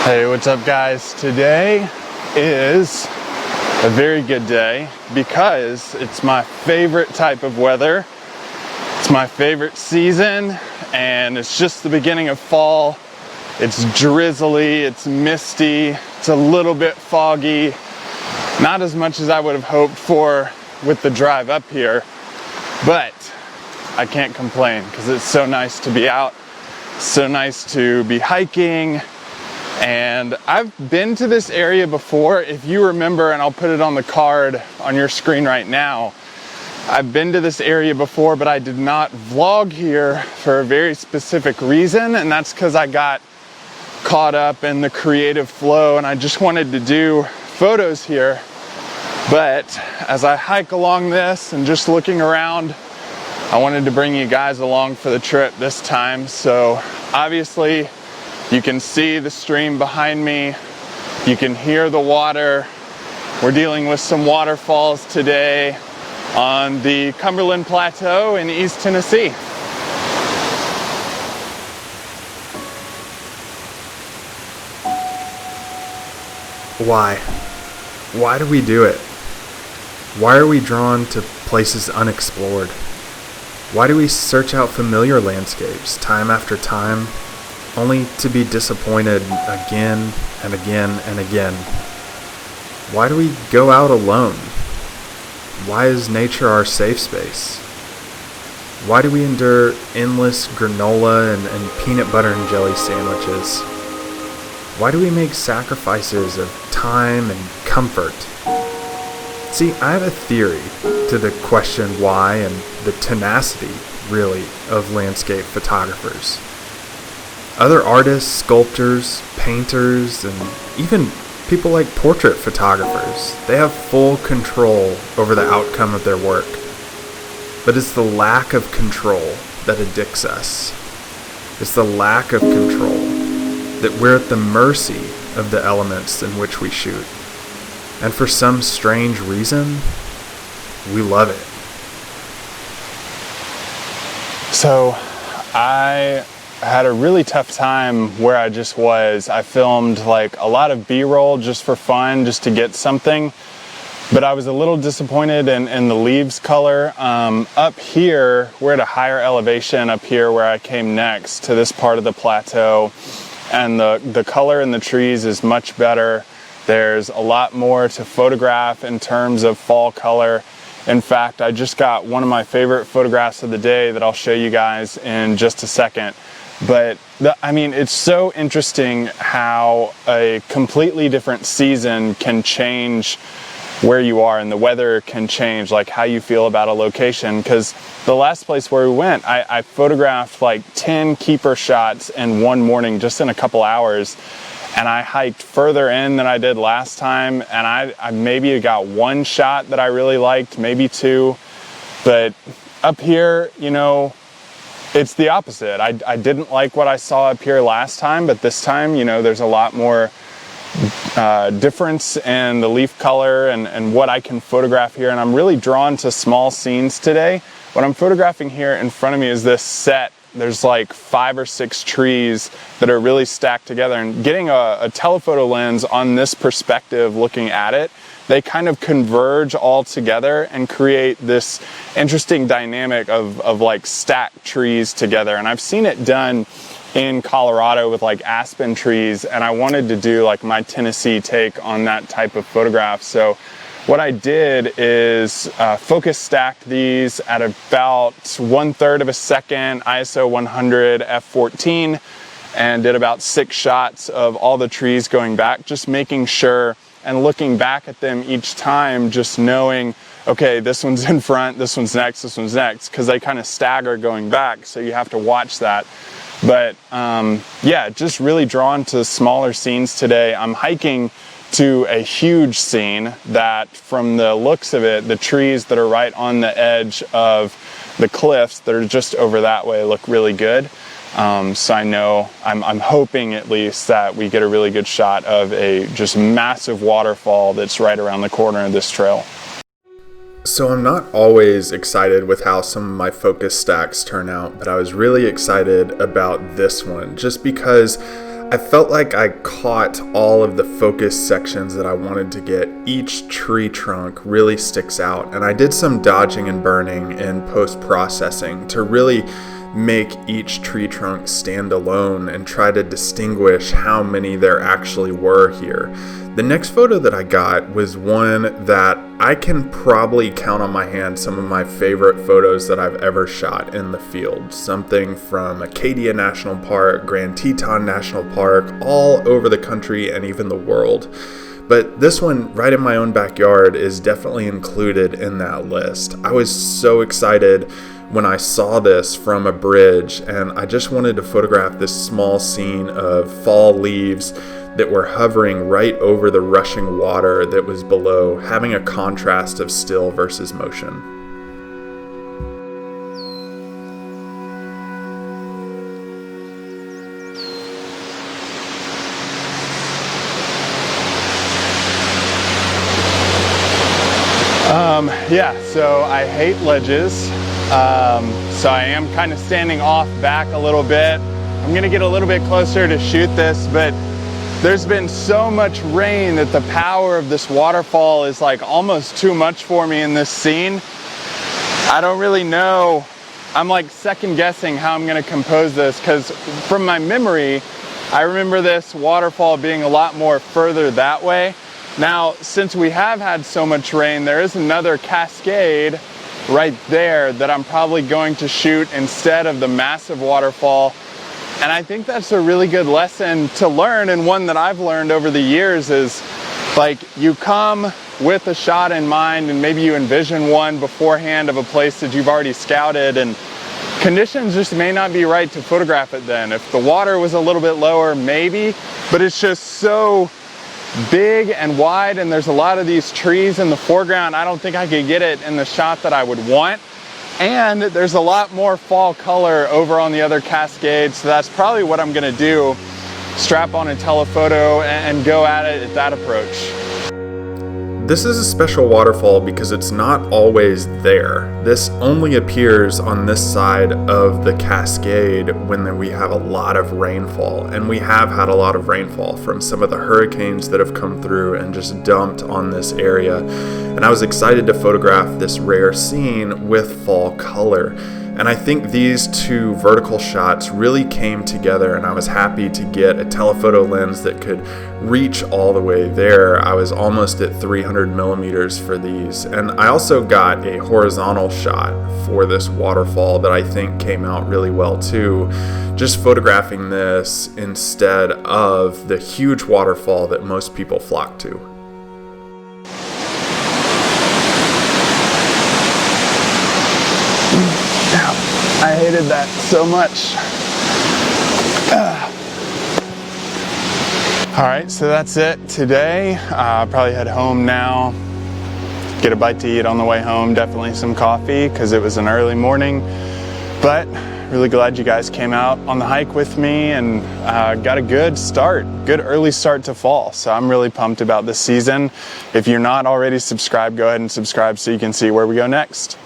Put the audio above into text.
Hey, what's up guys? Today is a very good day because it's my favorite type of weather. It's my favorite season and it's just the beginning of fall. It's drizzly, it's misty, it's a little bit foggy. Not as much as I would have hoped for with the drive up here, but I can't complain because it's so nice to be out, so nice to be hiking. And I've been to this area before, if you remember, and I'll put it on the card on your screen right now. I've been to this area before, but I did not vlog here for a very specific reason, and that's because I got caught up in the creative flow and I just wanted to do photos here. But as I hike along this and just looking around, I wanted to bring you guys along for the trip this time. So obviously, you can see the stream behind me. You can hear the water. We're dealing with some waterfalls today on the Cumberland Plateau in East Tennessee. Why? Why do we do it? Why are we drawn to places unexplored? Why do we search out familiar landscapes time after time, only to be disappointed again and again and again? Why do we go out alone? Why is nature our safe space? Why do we endure endless granola and peanut butter and jelly sandwiches? Why do we make sacrifices of time and comfort? See, I have a theory to the question why and the tenacity, really, of landscape photographers. Other artists, sculptors, painters, and even people like portrait photographers, they have full control over the outcome of their work. But it's the lack of control that addicts us. It's the lack of control that we're at the mercy of the elements in which we shoot. And for some strange reason, we love it. So I had a really tough time where I just was. I filmed like a lot of B-roll just for fun, just to get something. But I was a little disappointed in the leaves color. Up here, we're at a higher elevation up here where I came next to this part of the plateau. And the color in the trees is much better. There's a lot more to photograph in terms of fall color. In fact, I just got one of my favorite photographs of the day that I'll show you guys in just a second. But it's so interesting how a completely different season can change where you are, and the weather can change like how you feel about a location. Because the last place where we went, I photographed like 10 keeper shots in one morning, just in a couple hours. And I hiked further in than I did last time, and I maybe got one shot that I really liked, maybe two. But up here, it's the opposite. I didn't like what I saw up here last time, but this time, there's a lot more difference in the leaf color and what I can photograph here. And I'm really drawn to small scenes today. What I'm photographing here in front of me is this set. There's like 5 or 6 trees that are really stacked together, and getting a telephoto lens on this perspective looking at it, they kind of converge all together and create this interesting dynamic of like stacked trees together. And I've seen it done in Colorado with like aspen trees, and I wanted to do like my Tennessee take on that type of photograph. So what I did is focus stacked these at about 1/3 of a second, ISO 100 f14, and did about 6 shots of all the trees going back, just making sure and looking back at them each time, just knowing, okay, this one's in front, this one's next, because they kind of stagger going back, so you have to watch that. But just really drawn to smaller scenes today. I'm hiking to a huge scene that, from the looks of it, the trees that are right on the edge of the cliffs that are just over that way look really good. So I know, I'm hoping at least that we get a really good shot of a just massive waterfall that's right around the corner of this trail. So I'm not always excited with how some of my focus stacks turn out, but I was really excited about this one just because I felt like I caught all of the focus sections that I wanted to get. Each tree trunk really sticks out, and I did some dodging and burning in post-processing to really make each tree trunk stand alone and try to distinguish how many there actually were here. The next photo that I got was one that I can probably count on my hand some of my favorite photos that I've ever shot in the field. Something from Acadia National Park, Grand Teton National Park, all over the country and even the world. But this one right in my own backyard is definitely included in that list. I was so excited when I saw this from a bridge, and I just wanted to photograph this small scene of fall leaves that were hovering right over the rushing water that was below, having a contrast of still versus motion. Yeah, so I hate ledges. So I am kind of standing off back a little bit. I'm gonna get a little bit closer to shoot this, but there's been so much rain that the power of this waterfall is like almost too much for me in this scene. I don't really know. I'm like second guessing how I'm gonna compose this, because from my memory, I remember this waterfall being a lot more further that way. Now, since we have had so much rain, there is another cascade right there that I'm probably going to shoot instead of the massive waterfall. And I think that's a really good lesson to learn, and one that I've learned over the years is, like, you come with a shot in mind and maybe you envision one beforehand of a place that you've already scouted, and conditions just may not be right to photograph it then. If the water was a little bit lower, maybe, but it's just so big and wide and there's a lot of these trees in the foreground. I don't think I could get it in the shot that I would want. And there's a lot more fall color over on the other cascade, so that's probably what I'm gonna do. Strap on a telephoto and go at it at that approach. This is a special waterfall because it's not always there. This only appears on this side of the cascade when we have a lot of rainfall, and we have had a lot of rainfall from some of the hurricanes that have come through and just dumped on this area. And I was excited to photograph this rare scene with fall color. And I think these two vertical shots really came together, and I was happy to get a telephoto lens that could reach all the way there. I was almost at 300 millimeters for these. And I also got a horizontal shot for this waterfall that I think came out really well too. Just photographing this instead of the huge waterfall that most people flock to. I hated that so much. All right, so that's it today. I'll probably head home now, get a bite to eat on the way home, definitely some coffee because it was an early morning. But really glad you guys came out on the hike with me and got a good early start to fall. So I'm really pumped about this season. If you're not already subscribed, go ahead and subscribe so you can see where we go next.